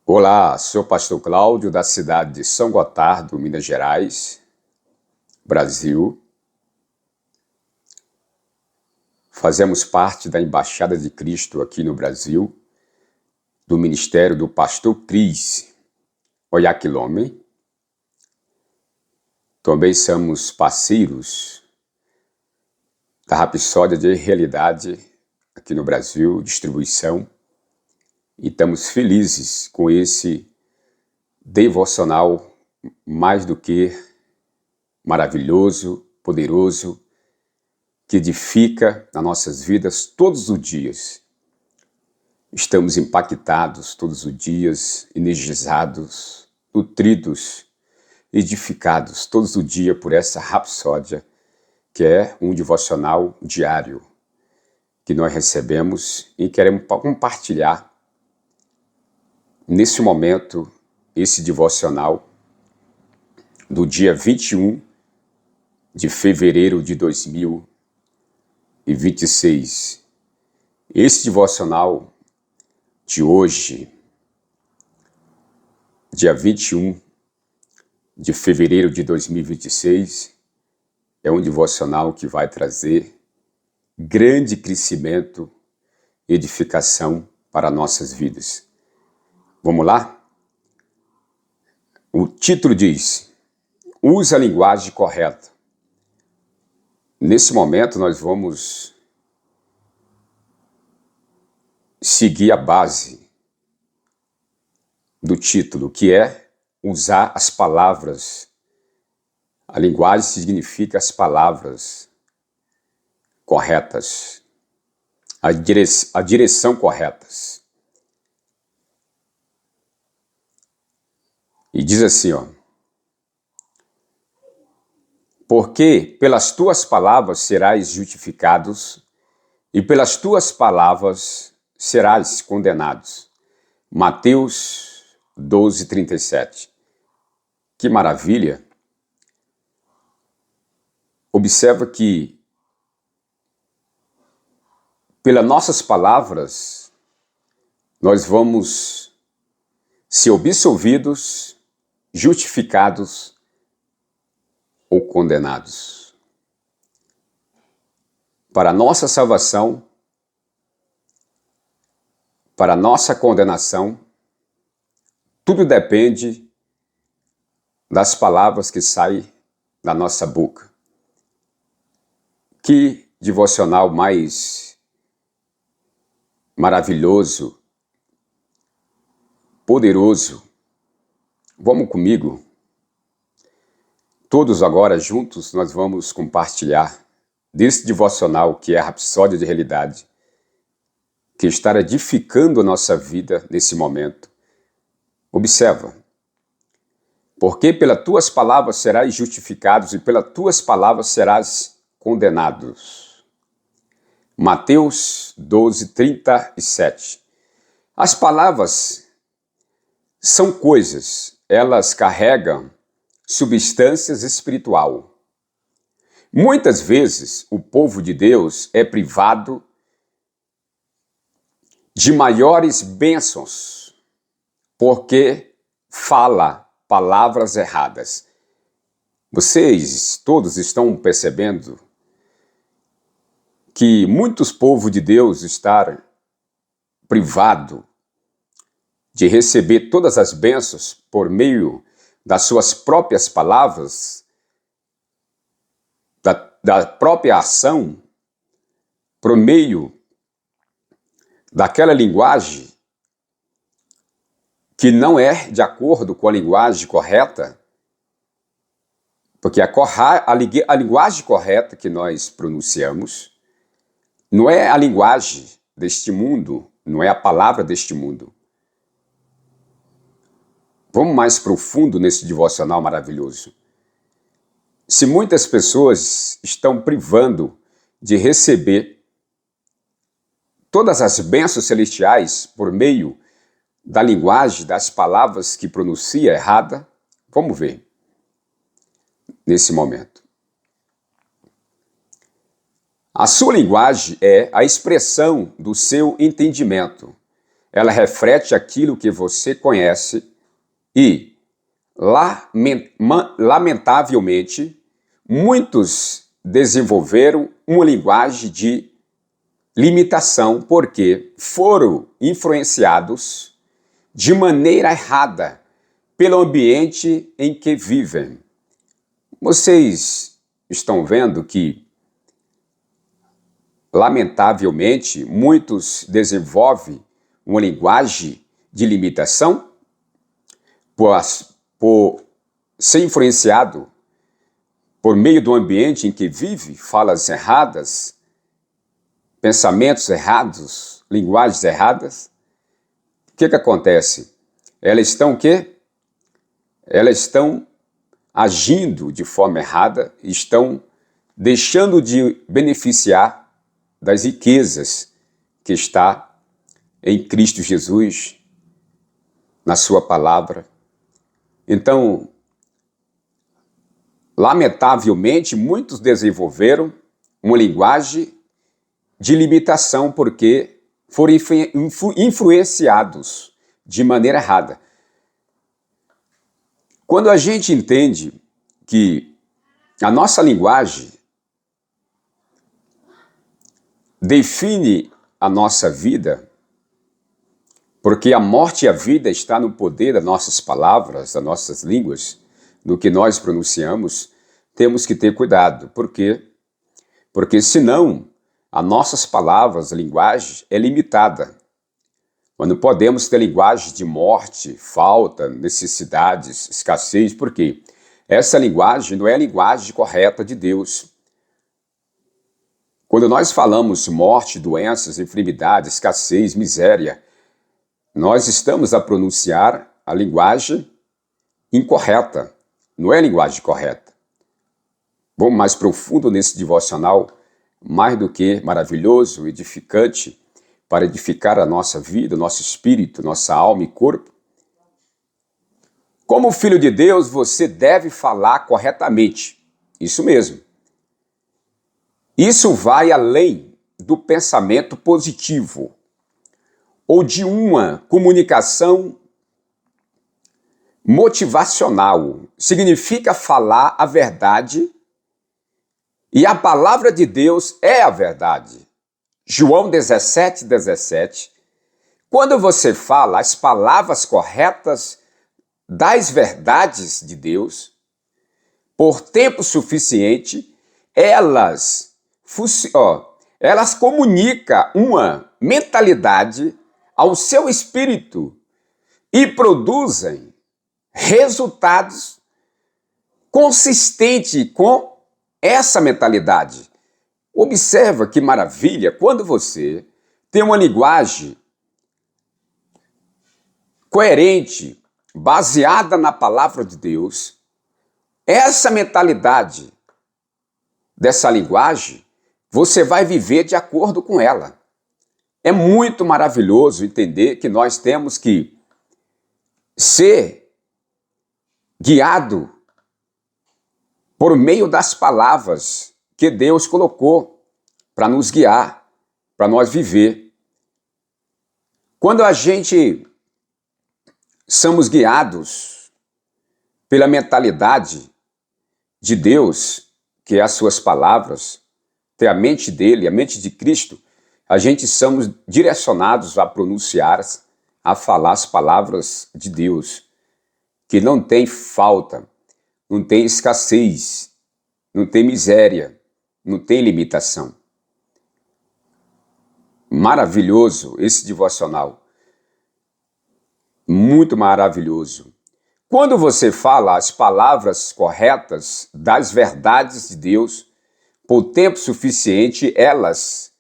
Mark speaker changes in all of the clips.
Speaker 1: Olá, sou o pastor Cláudio, da cidade de São Gotardo, Minas Gerais, Brasil. Fazemos parte da Embaixada de Cristo aqui no Brasil, do ministério do pastor Cris Oyakhilome. Também somos parceiros da Rapsódia de Realidade aqui no Brasil, distribuição. E estamos felizes com esse devocional mais do que maravilhoso, poderoso, que edifica nas nossas vidas todos os dias. Estamos impactados todos os dias, energizados, nutridos, edificados todos os dias por essa rapsódia, que é um devocional diário que nós recebemos e queremos compartilhar nesse momento esse devocional do dia 21 de fevereiro de 2026. Esse devocional de hoje, dia 21 de fevereiro de 2026, é um devocional que vai trazer grande crescimento e edificação para nossas vidas. Vamos lá? O título diz: use a linguagem correta. Nesse momento nós vamos seguir a base do título, que é usar as palavras. A linguagem significa as palavras corretas, a direção corretas. E diz assim, porque pelas tuas palavras serás justificados e pelas tuas palavras serás condenados. Mateus 12:37. Que maravilha! Observa que pelas nossas palavras nós vamos ser absolvidos, justificados ou condenados. Para nossa salvação, para nossa condenação, tudo depende das palavras que saem da nossa boca. Que devocional mais maravilhoso, poderoso. Vamos comigo? Todos agora juntos nós vamos compartilhar desse devocional que é a Rapsódia de Realidade, que está edificando a nossa vida nesse momento. Observa. Porque pelas tuas palavras serás justificados e pelas tuas palavras serás condenados. Mateus 12:37. As palavras são coisas, elas carregam substâncias espiritual. Muitas vezes o povo de Deus é privado de maiores bênçãos porque fala palavras erradas. Vocês todos estão percebendo que muitos povos de Deus estão privados de receber todas as bênçãos por meio das suas próprias palavras, da própria ação, por meio daquela linguagem que não é de acordo com a linguagem correta, porque a linguagem correta que nós pronunciamos não é a linguagem deste mundo, não é a palavra deste mundo. Vamos mais profundo nesse devocional maravilhoso. Se muitas pessoas estão privando de receber todas as bênçãos celestiais por meio da linguagem, das palavras que pronuncia errada, vamos ver nesse momento. A sua linguagem é a expressão do seu entendimento. ela reflete aquilo que você conhece e, lamentavelmente, muitos desenvolveram uma linguagem de limitação porque foram influenciados de maneira errada pelo ambiente em que vivem. Vocês estão vendo que, lamentavelmente, muitos desenvolvem uma linguagem de limitação por ser influenciado por meio do ambiente em que vive, falas erradas, pensamentos errados, linguagens erradas. O que acontece? Elas estão o quê? Elas estão agindo de forma errada, estão deixando de beneficiar das riquezas que está em Cristo Jesus, na sua palavra. Então, lamentavelmente, muitos desenvolveram uma linguagem de limitação porque foram influenciados de maneira errada. Quando a gente entende que a nossa linguagem define a nossa vida, porque a morte e a vida está no poder das nossas palavras, das nossas línguas, no que nós pronunciamos, temos que ter cuidado. Por quê? Porque senão, as nossas palavras, a linguagem é limitada. Mas não podemos ter linguagem de morte, falta, necessidades, escassez, por quê? Essa linguagem não é a linguagem correta de Deus. Quando nós falamos morte, doenças, enfermidade, escassez, miséria, nós estamos a pronunciar a linguagem incorreta, não é a linguagem correta. Vamos mais profundo nesse devocional, mais do que maravilhoso, edificante, para edificar a nossa vida, nosso espírito, nossa alma e corpo. Como filho de Deus, você deve falar corretamente. Isso mesmo. Isso vai além do pensamento positivo ou de uma comunicação motivacional. Significa falar a verdade e a palavra de Deus é a verdade. João 17:17. Quando você fala as palavras corretas das verdades de Deus, por tempo suficiente, elas comunicam uma mentalidade ao seu espírito e produzem resultados consistentes com essa mentalidade. Observa que maravilha quando você tem uma linguagem coerente, baseada na palavra de Deus. Essa mentalidade dessa linguagem, você vai viver de acordo com ela. É muito maravilhoso entender que nós temos que ser guiado por meio das palavras que Deus colocou para nos guiar, para nós viver. Quando a gente somos guiados pela mentalidade de Deus, que é as suas palavras, ter a mente dele, a mente de Cristo, a gente somos direcionados a pronunciar, a falar as palavras de Deus, que não tem falta, não tem escassez, não tem miséria, não tem limitação. Maravilhoso esse devocional. Muito maravilhoso. Quando você fala as palavras corretas das verdades de Deus, por tempo suficiente, elas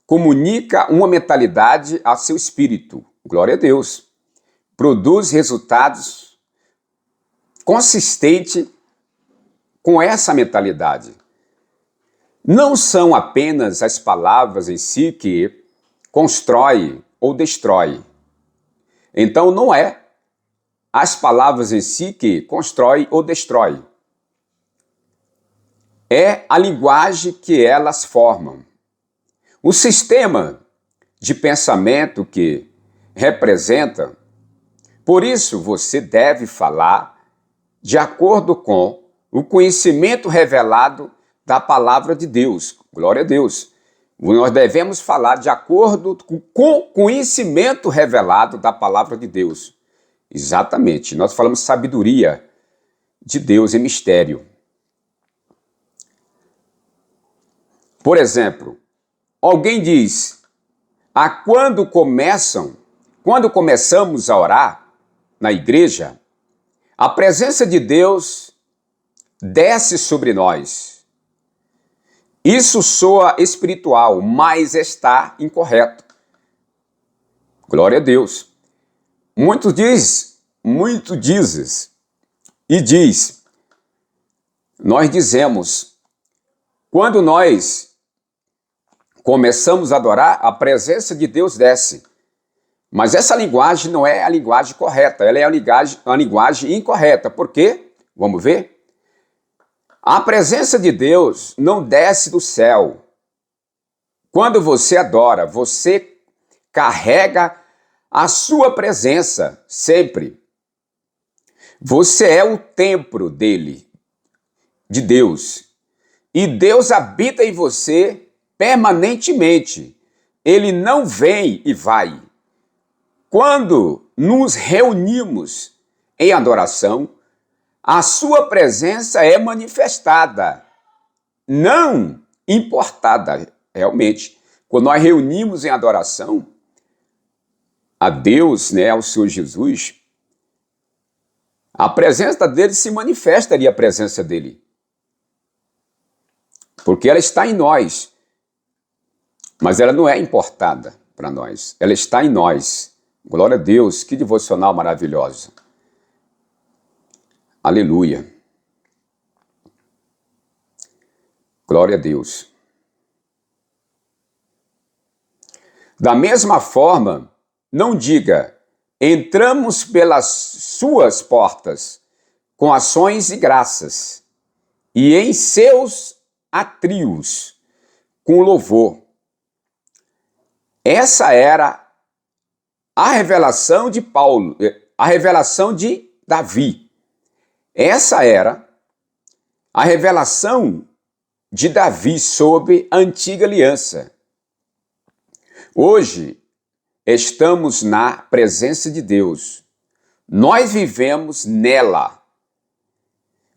Speaker 1: comunicam uma mentalidade a seu espírito. Glória a Deus. Produz resultados consistentes com essa mentalidade. Não são apenas as palavras em si que constroem ou destroem. Então não é as palavras em si que constroem ou destroem. É a linguagem que elas formam. O sistema de pensamento que representa. Por isso, você deve falar de acordo com o conhecimento revelado da palavra de Deus. Glória a Deus. Nós devemos falar de acordo com o conhecimento revelado da palavra de Deus. Exatamente. Nós falamos sabedoria de Deus em mistério. Por exemplo, alguém diz: quando começamos a orar na igreja, a presença de Deus desce sobre nós. Isso soa espiritual, mas está incorreto. Glória a Deus. Muito dizes, nós dizemos, quando nós começamos a adorar, a presença de Deus desce. Mas essa linguagem não é a linguagem correta, ela é a linguagem incorreta. Por quê? Vamos ver? A presença de Deus não desce do céu. Quando você adora, você carrega a sua presença sempre. Você é o templo dele, de Deus. E Deus habita em você permanentemente. Ele não vem e vai. Quando nos reunimos em adoração, a sua presença é manifestada, não importada, realmente. Quando nós reunimos em adoração a Deus, ao Senhor Jesus, a presença dele se manifesta ali, a presença dele. Porque ela está em nós, mas ela não é importada para nós, ela está em nós. Glória a Deus, que devocional maravilhosa. Aleluia. Glória a Deus. Da mesma forma, não diga: entramos pelas suas portas com ações e graças, e em seus átrios com louvor. Essa era a revelação de Paulo, a revelação de Davi. Essa era a revelação de Davi sobre a antiga aliança. Hoje estamos na presença de Deus. Nós vivemos nela.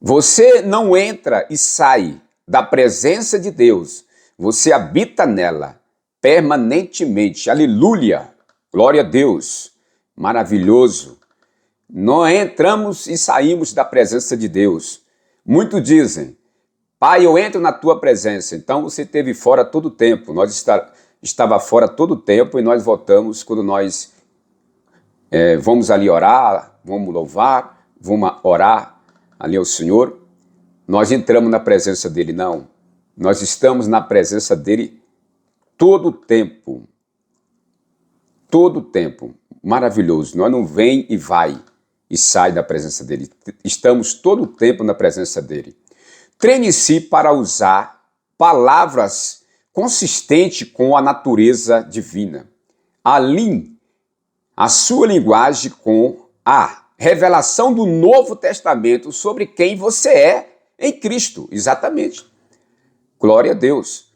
Speaker 1: Você não entra e sai da presença de Deus. Você habita nela permanentemente. Aleluia! Glória a Deus, maravilhoso. Não entramos e saímos da presença de Deus. Muitos dizem: Pai, eu entro na tua presença. Então você esteve fora todo o tempo. Nós estava fora todo o tempo e nós voltamos quando nós vamos ali orar, vamos louvar, vamos orar ali ao Senhor. Nós entramos na presença dele, não. Nós estamos na presença dele todo o tempo. Todo o tempo. Maravilhoso. Nós não vem e vai e sai da presença dele. Estamos todo o tempo na presença dele. Treine-se para usar palavras consistentes com a natureza divina. Alinhe a sua linguagem com a revelação do Novo Testamento sobre quem você é em Cristo. Exatamente. Glória a Deus.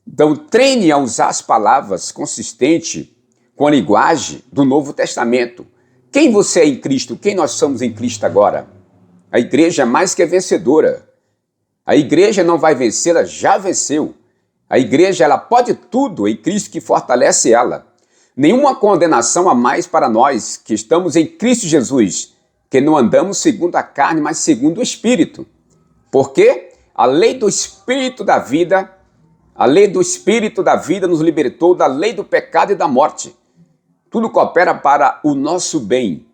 Speaker 1: Então, treine a usar as palavras consistentes com a linguagem do Novo Testamento. Quem você é em Cristo? Quem nós somos em Cristo agora? A igreja é mais que vencedora. A igreja não vai vencer, ela já venceu. A igreja, ela pode tudo em Cristo que fortalece ela. Nenhuma condenação a mais para nós que estamos em Cristo Jesus, que não andamos segundo a carne, mas segundo o Espírito. Porque a lei do Espírito da vida, nos libertou da lei do pecado e da morte. Tudo coopera para o nosso bem,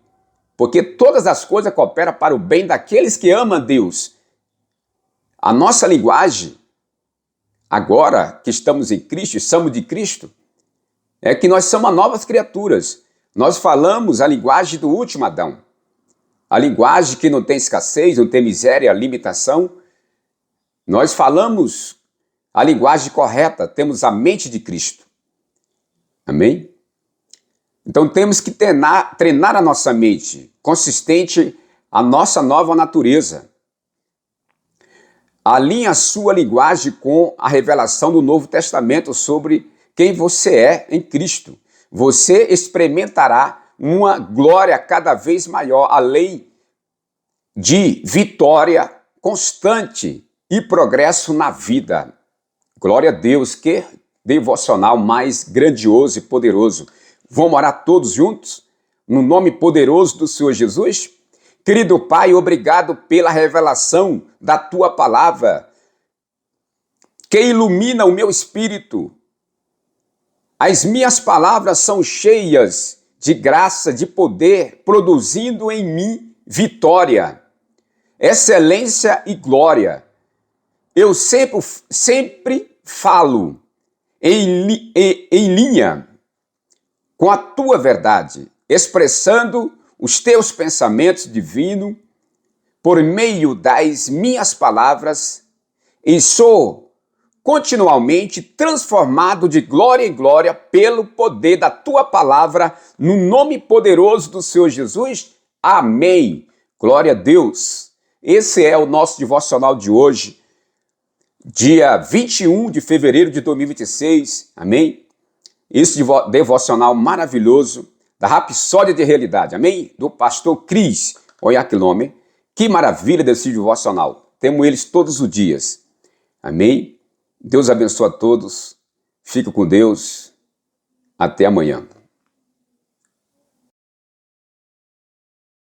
Speaker 1: porque todas as coisas cooperam para o bem daqueles que amam a Deus. A nossa linguagem, agora que estamos em Cristo e somos de Cristo, é que nós somos novas criaturas. Nós falamos a linguagem do último Adão. A linguagem que não tem escassez, não tem miséria, limitação. Nós falamos a linguagem correta, temos a mente de Cristo. Amém? Então temos que treinar a nossa mente, consistente a nossa nova natureza. Alinhe a sua linguagem com a revelação do Novo Testamento sobre quem você é em Cristo. Você experimentará uma glória cada vez maior, além de vitória constante e progresso na vida. Glória a Deus, que devocional mais grandioso e poderoso. Vamos orar todos juntos? No nome poderoso do Senhor Jesus? Querido Pai, obrigado pela revelação da Tua palavra, que ilumina o meu espírito. As minhas palavras são cheias de graça, de poder, produzindo em mim vitória, excelência e glória. Eu sempre falo em linha com a Tua verdade, expressando os Teus pensamentos divinos por meio das minhas palavras, e sou continuamente transformado de glória em glória pelo poder da Tua palavra, no nome poderoso do Senhor Jesus. Amém. Glória a Deus. Esse é o nosso devocional de hoje, dia 21 de fevereiro de 2026. Amém? Esse devocional maravilhoso da Rapsódia de Realidade, amém? Do pastor Cris Oyakhilome. Que maravilha desse devocional. Temos eles todos os dias. Amém? Deus abençoe a todos. Fique com Deus. Até amanhã.